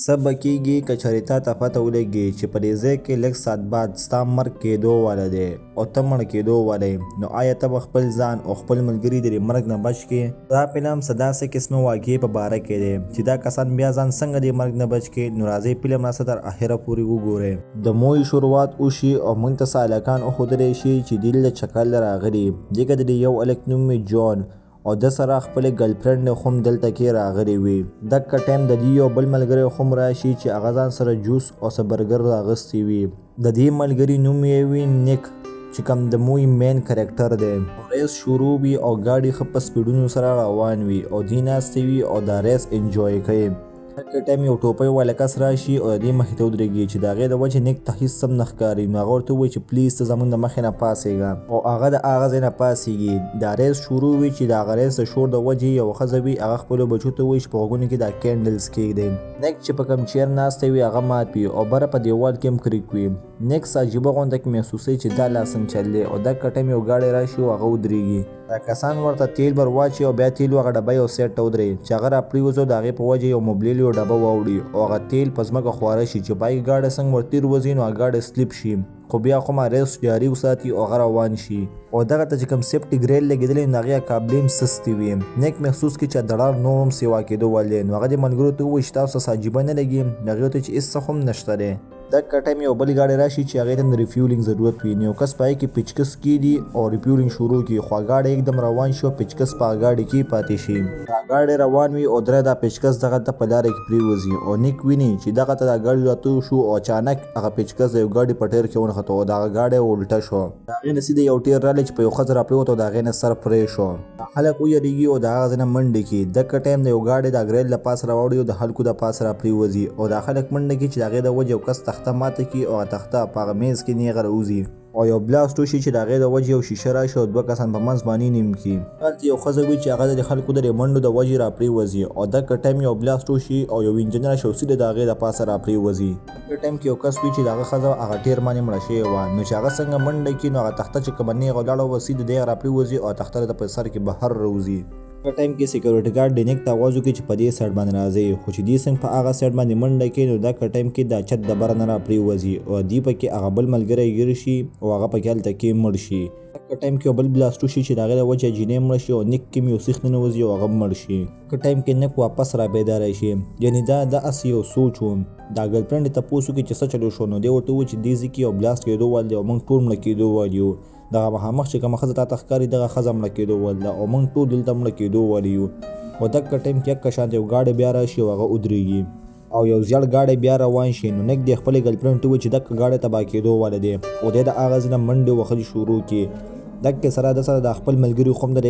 څه به کیږي که چېرې تا ته پته ولګي چې په دې ځای کې لږ ساعت بعد ستا مرګ کېدو واله دی او ته مړ کېدو والی، نو آیا ته به خپل ځان او خپل ملګري د دې مرګ نه بچ کړې؟ دا فلم څه داسې قسمه واقعې په باره کې دی چې دا کسان بیا ځان څنګه د مرګ نه بچ کړي. نو راځئ فلم راسره تر اخره پورې وګورئ. د موهي شروعات وشي او موږ ته څه هلکان وښودلی شي چې دوی له چکر له راغلي. دلته د یو هلک نوم یې ژوند او د سره خپلې ګرلفرنډ هم دلته کې راغلی وي. دغه ټایم د دې یو بل ملګری هم راشي چې هغه ځان سره جوس او څه برګر راغستی وي. د دې ملګري نوم یې وي نیک چې کوم د موهي مین کرکټر دی. ریس شروع وي او ګاډي ښه په سپیډونو سره روان وي او دوی ناستې وي او دا ریس انجوی کوي. دغه ټایم یو ټوپۍ والا کس راشي او د دې مخې ته ودرېږي چې د هغې د وجې نیک ته هېڅ هم نه ښکاري. نو هغه ورته ووایي چې پلیز ته زموږ د مخې نه پاڅېږه او هغه د هغه ځای نه پاڅېږي. دا ریس شروع وي چې د هغه ریس د شور د وجې یوه ښځه وي هغه خپلو بچو ته وایي چې په غوږونو کې دا کینډلز کېږدئ. نیک چې په کوم چیر ناستی وي هغه مات وي او بره په دیوال کې هم کریک وي. نیک څه عجیبه غونډه کې محسوسوي چې دا لا څنګه چل دی او دغه ټایم یو ګاډی راشي او هغه ودرېږي. دا کسان ورته تیل بر واچي او بیا تیلو هغه ډبه یو سیټ ته ودرېږي چې هغه راپرېوځي د هغې په وجې یو موبلیل یو ډبه واوړي او هغه تیل په ځمکه خواره شي چې بایک ګاډی څنګه ورتېر وځي نو هغه ګاډی سلیپ شي، خو بیا خو ما ریس جاري وساتي او هغه روان شي. او دغه ته چې کوم سیفټي ګریل لګېدلی نو د هغې کابلې هم سستې وي. نیک محسوس کړي چې دړار نور هم سیوا کېدو ول دی. نو هغه دې ملګرو ته ووایي چې تاسو څه عجیبه نه لګي؟ نو هغې ورته چې هېڅ څه هم نشته دی. دغه ټایم یو بل ګاډی راشي چې هغې ته د ریفیولینګ ضرورت وي. نو یو کس په هغې کې پیچکس کېږدي او ریفیولینګ شروع کړي، خو ګاډی یکدم روان شي او پیچکس په هغه ګاډي کې پاتې شي. دا ګاډی روان وي او دره دا پیچکس دغه ته په لاره کې پرېوځي او نیک ویني چې دغه ته دا ګاډی راتو شو او اچانک هغه پیچکس د یو ګاډي په ټیر کې ونښته او دغه ګاډی الټه شو. د هغې نه سیده یو ټیر راغلی چې په یو ښځه راپرېوته او د هغې نه سر پرې شو. خلک ویرېږي او د هغه ځای نه منډې کړي. دغه ټایم د یو ګاډی د ګریل له پاسه راوړي او د خلکو د پاسه راپرېوځي او دا خلک منډه کړي چې د هغې د وجې یو کس تخته ماته کړي او هغه تخته په هغه میز کې نیغه راوځي او یو بلاست وشي چې د هغې د وجې یو شیشه راشي او دوه کسان په منځ باندې نیم کړي. هلته یو ښځه وي چې هغه د خلکو د منډو د وجې راپرېوځي او دغه ټایم یو بلاست وشي او یو انجن راشي او سیده د هغې د پاسه راپرېوځي. دغه ټایم کې یو کس وي چې د هغه ښځه هغه ټیر باندې مړه شوې وه. نو چې هغه څنګه منډه کړي نو هغه تخته چې کومه نیغه ولاړه وه سیده د هغه راپرېوځي او تخته د په سر کې بهر راوځي. په ټایم کې سیکورټي ګارډ د نیک ته آواز وکړي چې په دې سایډ باندې راځئ، خو چې دوی څنګه په هغه سایډ باندې منډه کړي نو دغه ټایم کې دا چت د بره نه راپرېوځي او دوی پکې هغه بل ملګری ګیر شي او هغه پکې هلته کې مړ شي. دغه ټایم کې یو بل بلاست وشي چې د هغې د وجې جینۍ مړه شي او نیک کې یو سیخ ننوځي او هغه مړ شي. دغه ټایم کې نیک واپس را بیداره شي. یعنې دا هسې یو سوچ و. دا ګرلفرنډ یې تپوس وکړي چې څه چلو شو نو دی ورته ووایي چې دې ځای کې یو بلاست کېدو ول دی او موږ ټول مړه کېدو ول یو. دغه مخامخ چې کومه ښځه تا ته ښکاري دغه ښځه مړه کېدو ول ده او موږ ټول دلته مړه کېدو ول یو. او دغه ټایم کې یک شانته یو ګاډی بیا راشي او هغه ودرېږي او یو زیړ ګاډی بیا روان شي. نو نیک د خپلې ګرلفرنډ ته وایي چې دغه ګاډی تباه کېدو واله دی او دی د هغه ځای نه منډې وهل شروع کړي. دغه سره د خپل ملګري خو هم د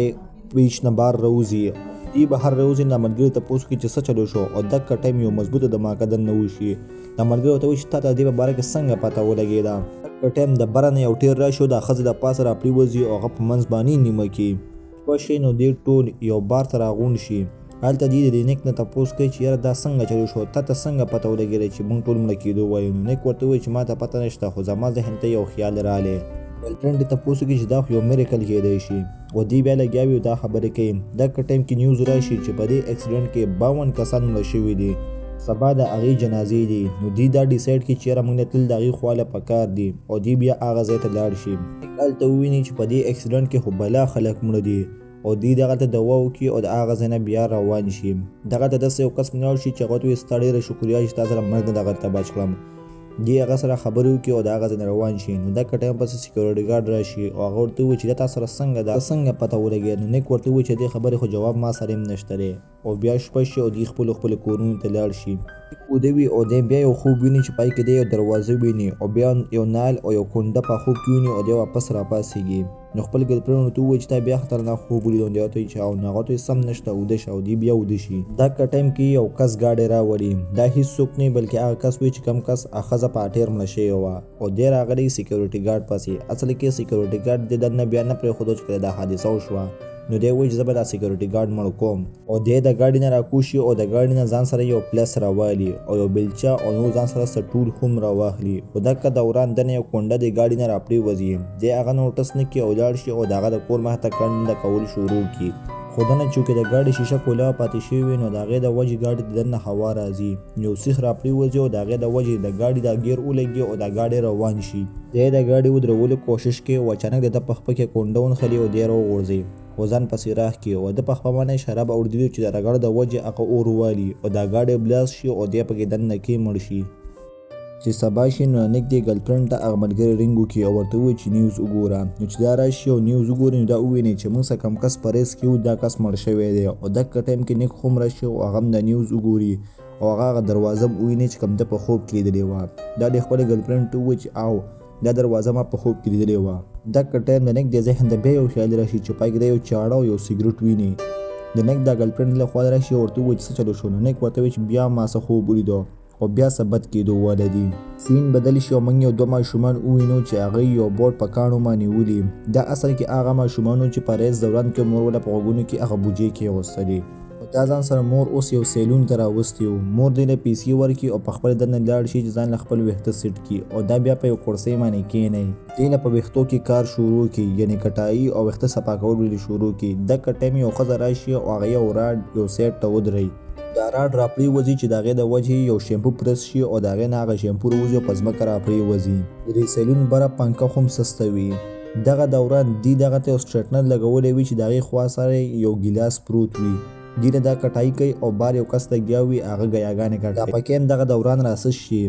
پیچ نه بار راوځي. دوی بهر راوځي نو ملګري تپوس کړي چې څه چلو شو او دغه ټایم یو مضبوطه دماکه دننه وشي. دا ملګري ورته وایي چې تا ته د دې په باره کې څنګه پته ولګېده؟ دغه ټایم د بره نه یو ټیر راشي او د ښځې د پاسه راپرېوځي او هغه په منځ باندې نیمه کړي. شپه شي نو دوی ټول یو بار ته راغونډ شي. هلته دوی د نیک نه تپوس کوي چې یاره دا څنګه چلو شو، تا ته څنګه پته ولګېده چې موږ ټول مړه کېدو وایو؟ نو نیک ورته وایي چې ما ته پته نشته خو زما ذهن ته یو خیال راغلی. ګرلفرنډ یې تپوس وکړي چې دا خو یو میریکل کېدی شي او دوی بیا لګیا وي او دا خبرې کوي. دغه ټایم کې نیوز راشي چې په دې اکسیډنټ کې 52 کسان مړه شوي دي. سبا د هغې جنازې دي. نو دوی دا ډیسایډ کړي چې یاره موږ نه تل د هغې خواله پکار دي او دوی بیا هغه ځای ته لاړ شي. هلته وویني چې په دې اکسیډنټ کې خو بلا خلک مړه دي او دوی دغه ته دوا وکړي او د هغه ځای نه بیا روان شي. دغه ته داسې یو کس ملاړ شي چې هغه ته وایي ستا ډېره شکریا چې تا سره مرګ نه دغه ته بچ کړم. دوی هغه سره خبرې وکړي او د هغه ځای نه روان شي. نو دغه ټایم پسې سیکورټي ګارډ راشي او هغه ورته ووایي چې دا تا سره څنګه پته ولګېد؟ نو نیک ورته ووایي چې دې خبرې خو جواب ما سره هم نشته دی. او بیا شپه شي او دوی خپلو کورونو ته لاړ شي. وده وي او دی بیا یو خوب ویني چې پای کې دی یو دروازه ویني او بیا یو نال او یو کونډه په خوب کې ویني او دی واپس راپاڅېږي. نو خپل ګرلفرنډ ورته ووایي چې تا بیا خطرناک خوب ولید. دی ورته وایي چې او هغه ته سم نشته وده شه او دی بیا وده شي. دغه ټایم کې یو کس ګاډی راوړي. دا هېڅوک نه بلکې هغه کس وي چې کوم کس ښځه په ټیر مړه شوې وه او دی راغلی سیکورټي ګارډ پسې. اصل کې سیکورټي ګارډ د دننه بیا نه پرېښودو چې کله دا حادثه وشوه نو دی وایي چې زه به دا سیکورټي ګارډ مړ کوم او دی د ګاډي نه راکوشي او د ګاډي نه ځان سره یو پلس راوالي او یو بیلچه او نور ځان سره سټول هم راواخلي. خو دغه دوران دننه یو کونډه د ګاډي نه راپرېوځي. دی هغه نوټس نه کړي او لاړ شي او د هغه د کور مخې ته کنډه کول شروع کړي. خو دننه چونکې د ګاډي شیشه کولاوه پاتې شوې وي نو د هغې د وجې ګاډي ته دننه هوا راځي، یو سیخ را پرېوځي او د هغې د وجې د ګاډي دا ګیر ولګي او دا ګاډی روان شي. دی د ګاډي ودرولو کوشش کوي او اچانک د ده په خپه کې کونډه ونښلي او دی راوغورځي او ځان پسې راښکي او د په خپه باندې شراب اوردلي چې د رګړ د وجې هغه اور والي او دا ګاډی بلاست شي او دی پکې دننه کې مړ شي. چې سبا شي نو نږدې ګرلفرنډ ته هغه ملګری رینګ وکړي او ورته ووایي چې نیوز وګوره. نو چې دا راشي او نیوز وګوري نو دا وویني چې موږ څه کم کس په ریس کې وو دا کس مړ شوی دی او دغه ټایم کې نیک هم راشي او هغه هم د نیوز وګوري او هغه دروازه هم وویني چې کوم ده په خوب کې لیدلې وه. دا د خپلې ګرلفرنډ ته ووایي چې او دا دروازه ما په خوب کې لیدلې وه. دغه ټایم د نیک د ذهن ته بیا یو خیال راشي چې پای کې د یو چاړه او یو سګرټ ویني. د نیک دا ګرلفرنډ له خوا راشي او ورته ووایي چې څه چلو شو. نو نیک ورته وایي چې بیا ما څه خوب ولیدو او بیا څه بد کېدو واله دي. سین بدل شي او موږ یو دوه ماشومان ووینو چې هغوی یو بوټ په کاڼو باندې ولي. دا اصل کې هغه ماشومان چې په ریس دوران کې مور وله په غوږونو کې هغه بوجۍ کېغوستلې او دا ځان سره مور اوس یو سیلون ته راوستی و. مور دوی له پیسې ورکړي او په خپل دننه لاړ شي چې ځان له خپل ویښته سیټ کړي او دا بیا په یو کرسۍ باندې کښېنئ. دوی له په ویښتو کې کار شروع کړي یعنې کټایي او ویښته صفا کول ولې شروع کړي. دغه ټایم یو ښځه راشي او هغه یو راډ یو سیټ ته ودروي. دا راډ را پرېوځي چې د هغې د وجې یو شیمپو پرس شي او د هغې نه هغه شیمپو راوځي او په ځمکه را پرېوځي. د دې سیلون بره پنکه هم سسته وي. دغه دوران دی دغه ته یو سټریټنر لګولی وي چې د هغې خوا سره یو ګیلاس پروت وي. دی نه دا کټایي کوي او بار یو کس لګیا وي هغه ګیاګانې کټوي. دا پکې هم دغه دوران راسس شي.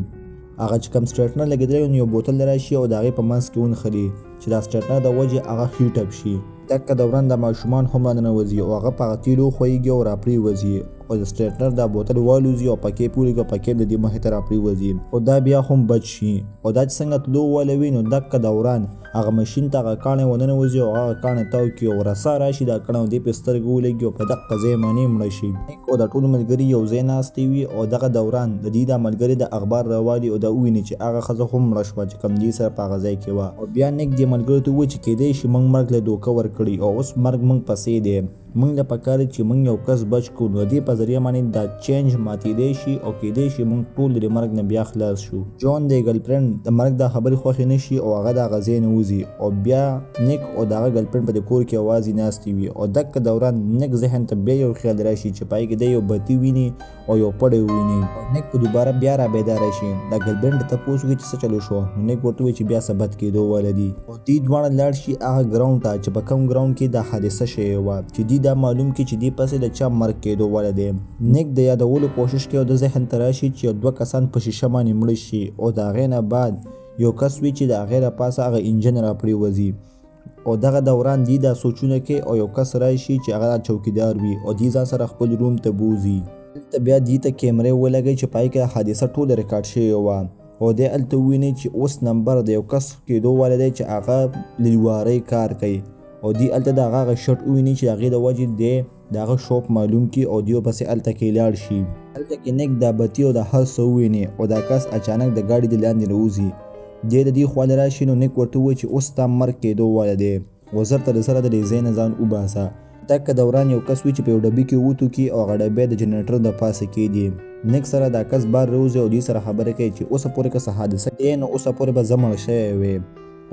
هغه چې کوم سټریټنر لګېدلی وي یو بوتل راشي او د هغې په منځ کې ونښلي چې دا سټریټنر د وجې هغه هیټ اپ شي. دغه دوران د ماشومان هم راننوځي او هغه په هغه تیلو ښویږي او را پرېوځي او د سټریټنر دا بوتل والوځي او پکې پورې او پکې د دې مخې ته را پرېوځي او دا بیا هم بچ شي او دا چې څنګه تلو والوي نو دغه دوران هغه ماشین ته هغه کاڼی وننوځي او هغه کاڼی تاو کړي او رسا راشي دا کاڼی دې په سترګو ولګي او په دغه ځای باندې مړه شي. او د ټولو ملګري یو ځای ناستې وي او دغه دوران د دې دا ملګري د اخبار راوالي او دا وویني چې هغه ښځه هم مړه شوه چې کوم دې سره په هغه ځای کې وه او بیا نیک دې ملګرو ته ووایي چې کیدای شي موږ مرګ له دوکه ورکړي او اوس مرګ موږ پسې دی. موږ له پکار چې موږ یو کس بچ کړو نو دې په ذریعه باندې دا چینج ماتېدی شي او کیدای شي موږ ټول د مرګ نه بیا خلاص شو. جون د ګرلفرنډ د مرګ دا خبرې خوښې نه شي او هغه د هغه ځای نه وځي او بیا نیک او د هغه ګرلفرنډ په دې کور کې یوازې ناستې وي او دغه دوران نیک ذهن ته بیا یو خیال راشي چې پای کې دی یو بتي ویني او یو پړی وویني. نیک په دوباره بیا را بیداره شي. د ګرلفرنډ ته تپوس وکړي چې څه چلو شو. نو نیک ورته وایي چې بیا څه بد کېدو واله دي او دوی دواړه لاړ شي هغه ګراونډ ته چې په کوم ګراونډ کې دا حادثه شوې وه چې دوی دا معلوم کړي چې دې پسې د چا مرګ کېدو واله دی. نیک د یادولو کوشش کوي او د ذهن ته راشي چې یو دوه کسان په شیشه باندې مړه شي او د هغې نه بعد یو کس وي چې د هغې د پاسه هغه انجن را پرېوځي او دغه دوران دی دا سوچونه کوي او یو کس راشي چې هغه چوکیدار وي او دی ځان سره خپل روم ته بوځي. هلته بیا دې ته کیمرې ولګوي چې پای کې حادثه ټوله ریکارډ شوې وه او دی هلته وویني چې اوس نمبر د یو کس کېدو والی دی چې هغه لیوارۍ کار کوي او دی هلته د هغه شرټ وویني چې هغې د وجې دی د هغه شوپ معلوم کړي او دیو پسې هلته کې لاړ شي. هلته کې نیک دا بتي او د هر څه وویني او دا کس اچانک د ګاډي د لاندې راوځي. دی د دې خواله راشي نو نیک ورته ووایي چې اوس ستا مرګ کېدو واله دی او زر تر سره د دې ځای نه ځان وباسه. دغه دوران یو کس وي چې په یو ډبي کې وتوکي او هغه ډبی د جنریټر د پاسه کېږدي. نیک سره دا کس بار راوځي او دوی سره خبرې کوي چې اوسه پورې که څه حادثه دی نو اوسه پورې به زه مړ شوی وې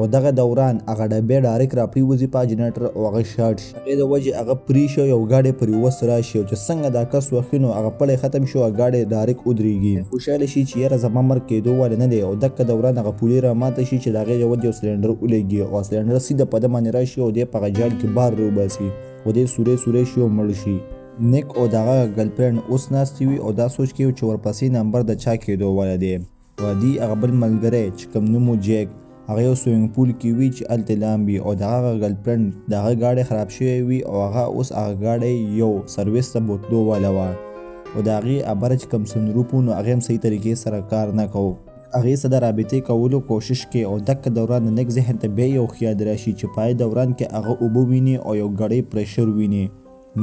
او دغه دوران هغه ډبی ډایرکټ را پرېوځي په جنریټر او هغه شاټ شي. هغې د وجې هغه پرې شو یو ګاډی پرې وس راشي او چې څنګه دا کس وخي نو هغه پړی ختم شو او ګاډی ډایرکټ ودرېږي. خوشحاله شي چې یاره زما مرګ کېدو والی نه دی او دغه دوران هغه پولې را ماته شي چې د هغې د وجې یو سلنډر ولګي او سلنډر سیده په ده باندې راشي او دی په هغه جال کې بار راوباسي او دی سوری شي او مړ شي. نیک او د هغه ګرلفرنډ اوس ناستې وي او دا سوچ کوي چې ورپسې نمبر د چا کېدو والی دی او دی هغه بل ملګری چې کوم نوم و جیک هغه یو سویمنګ پول کې وي چې هلته لامبي او د هغه ګرلفرنډ د هغه ګاډی خراب شوی وي او هغه اوس هغه ګاډی یو سرویس ته بوتلو واله وه او د هغې ابره چې کوم سنروپ و نو هغې هم صحیح طریقې سره کار نه کوو. هغې سره د رابطې کولو کوشش کوي او دغه دوران د نیک ذهن ته بیا یو خیال راشي چې پای دوران کې هغه اوبه ویني او یو ګړی پریشر ویني.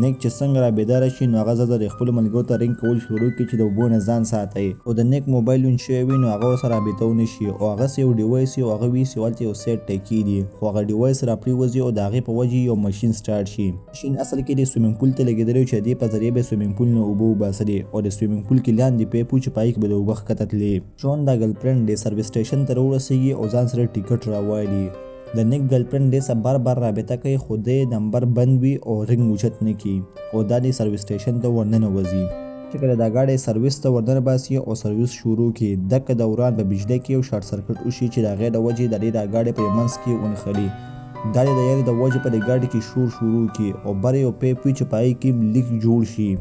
نیک چې څنګه را بیداره شي نو هغه زر د خپلو ملګرو ته رینګ کول شروع کړي چې د اوبو نه ځان ساتئ او د نیک موبایل لون شوی وي نو هغه ورسره رابطه ونه شي او هغسې یو ډیوایس او هغه ویسي هلته یو سیټ ټکي دي خو هغه ډیوایس را پرېوځي او د هغې په وجې یو ماشین سټارټ شي. ماشین اصل کې د سویمنګ پول ته لګېدلی و چې د دې په ذریعه به سویمنګ پول نه اوبه وباسلې او د سویمنګ پول کې لاندې پیپ و چې پای کې به د اوبه ښکته تلې. جون دا ګرلفرنډ د سروس سټیشن ته راورسېږي او ځان سره ټیکټ راوالي د نیک ګرلفرینډ ډېر څه بار بار رابطه کوي خو د نمبر بند وي او رنګ اوچت نه کي او دا د سروس سټیشن ته ورننوځي. چې کله دا ګاډی سروس ته ورننباسي او سروس شروع کړي دغه دوران په بجلی کې یو شارټ سرکټ وشي چې د هغې د وجې د دې دا ګاډی په منځ کې ونښلي. دا د یاري د وجې په دې ګاډي کې شور شروع کړي او بر یو پیپ وي چې په هغې کې لیک جوړ شي.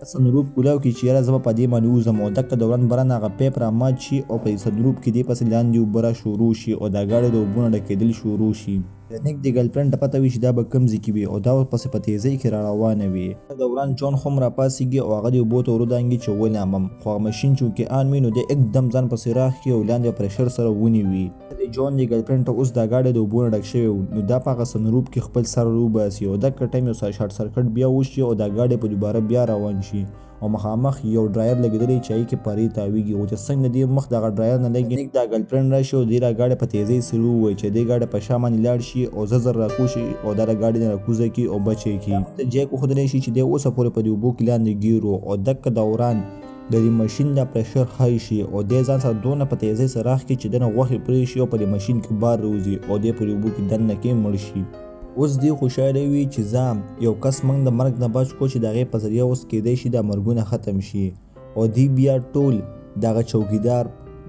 سنروپ کولاو کې چې یاره زه به په دې باندې وځم او دغه دوران برن هغه پیپ رامات شي او په سنروپ کې دې پسې لاندې اوبه را شروع شي او دا ګاډی د اوبو نه ډکېدل شروع شي. د نیک د ګرلفرینډ ته پته وي چې دا به کوم ځای کې وي او دا ورپسې په تیزۍ کې را روانه وي. دوران جون خو هم راپاڅېږي او هغه د اوبو ته ورودانګي چې ولامم خو هغه ماشین چې وکې آن وي نو دی एकदम ځان پسې راښکي او لاندې پرېشر سره ونیوي. د جون د ګرلفرینډ ته اوس دا ګاډی د اوبو نه ډک شوی نو دا په هغه سنروپ کې خپل سر وباسي او دغه ټایم یو شارټ سرکټ بیا وشي او دا ګاډی په دوباره بیا روان شي او مخامخ یو ډرایر لګېدلی چې هغې کې پرې تاویږي او چې څنګه دې مخ دغه ډرایر نه لګي نیک دا ګرلفرینډ راشي او دې را ګاډی په تیزۍ سره ووایي چې دې ګاډی په شا باندې لاړ شي او زر راکوشي او دا د ګاډي نه راکوزه کړي او بچ یې کړي. د جیک وښودلی شي چې دی اوسه پورې په دې اوبو کې لاندې ګیرو او دغه دوران د دې ماشین دا پرېشر های شي او دی ځان سره دونه په تیزۍ سره راښکي چې دنه غوښې پرې شي او په دې ماشین کې بار روځي او دی په دې اوبو کې دننه کې مړ شي. اوس دی خوشحاله وي چې زه یو کس موږ د مرګ نه بچ کو چې د هغې په ذریعه اوس کیدی شي دا مرګونه ختم شي او دی بیا ټول دغه چوکیدار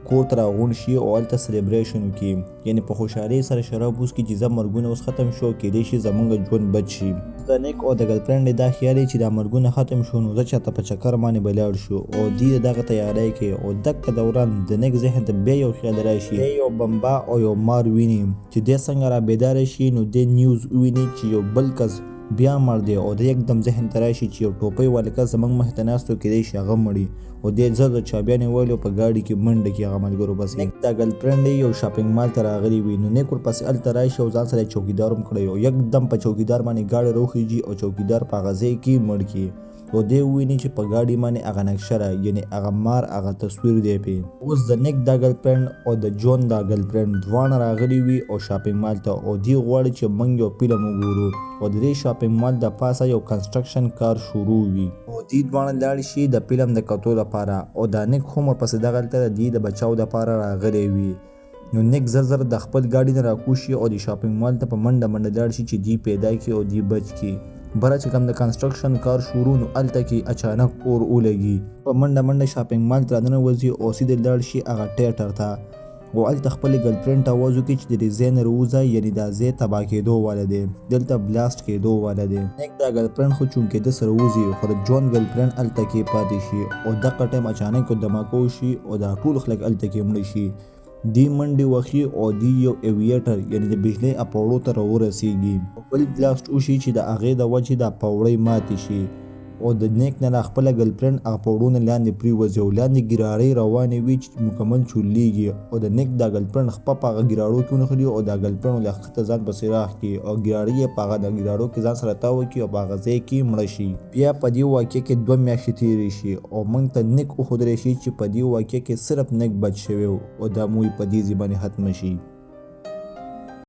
کور ته راغونډ شي او هلته سلیبریشن وکړي یعنې په خوشحالۍ سره شراب وڅکي چې زه مرګونه اوس ختم شو کیدی شي زموږ ژوند بچ شي. د نیک او د ګرلفرینډ دا خیال چې دا مرګونه ختم شو نو زه چاته په چکر باندې به لاړ شو او دی دغه تیاری کوي او دغه دوران د نیک ذهن ته بیا یو خیال راشي دی یو بمبا او یو مار ویني چې دی څنګه را بیداره شي نو دی نیوز وویني چې یو بل کس بیا مړ دی او د یکدم ذهن ته راشي چې یو ټوپۍ والا کس زموږ مخې ته ناست و کیدی شي هغه مړي او دی زر د چابیانې ویلي او په ګاډي کې منډه کړي هغه ملګرو پسې. نیک دا ګرلفرینډ یو شاپینګ مال ته راغلی وي نو نیک ورپسې هلته راشي او ځان سره چوکیدار هم کړی او یکدم په چوکیدار باندې ګاډی راوخیږي او چوکیدار په هغه ځای کې مړ کړي او دی وویني چې په ګاډي باندې هغه نقشه ده یعنې هغه مار هغه تصویر دی پې. اوس د نیک دا ګرلفرینډ او د جون دا ګرلفرینډ دواړه راغلي وي او شاپینګ مال ته او دی غواړي چې موږ یو فلم وګورو او د دې شاپینګ مال د پاسه یو کنسټرکشن کار شروع وي او دی دواړه لاړ شي د فلم د کتو لپاره او دا نیک هم ورپسې دغلته د دې د بچاو دپاره راغلی وي. نو نیک زر د خپل ګاډي نه راکوشي او د شاپینګ مال ته په منډه منډه لاړ شي چې دی پیدا کړي او دی بچ کړي. بره چې کوم د کنسټرکشن کار شروع نو هلته کې اچانک اور ولګي په منډه منډه شاپینګ مال ته راننوځي او سیده لاړ شي هغه ټیټر ته او هلته خپلې ګرلفرینډ ته آواز وکړي چې د دې ځای نه راوځه یعنې دا ځای تباه کېدو والا دی دلته بلاست کېدو والا دی. نیک دا ګرلفرینډ خو چونکې ده سره وځي خو د جون ګرلفرینډ هلته کې پاتې شي او دغه ټایم اچانک دماکو شي او دا ټول خلک هلته کې مړه شي. دی منډې وخي او دی یو ایویټر یعنې د بجلۍ اپوړو ته راورسېږي بل بلاست وشي چې د هغې د وجې دا پوړۍ ماتې شي او د نیک نه خپله ګرلفرینډ هغه پوړو نه لاندې پرېوځي او لاندې ګراړۍ روانې وي چې مکمل چورلېږي او د نیک دا ګرلفرینډ خپه په هغه ګراړو کې ونښلي او دا ګرلفرینډ له ښکته ځان پسې راښکي او ګراړۍ یې په هغه د ګراړو کې ځان سره تاو کړي او په هغه ځای کې مړه شي. بیا په دې واقعه کې 2 میاشتې تېرې شي او موږ ته نیک وښودلی شي چې په دې واقعه کې صرف نیک بچ شوی او دا موی په دې ځای باندې ختمه شي.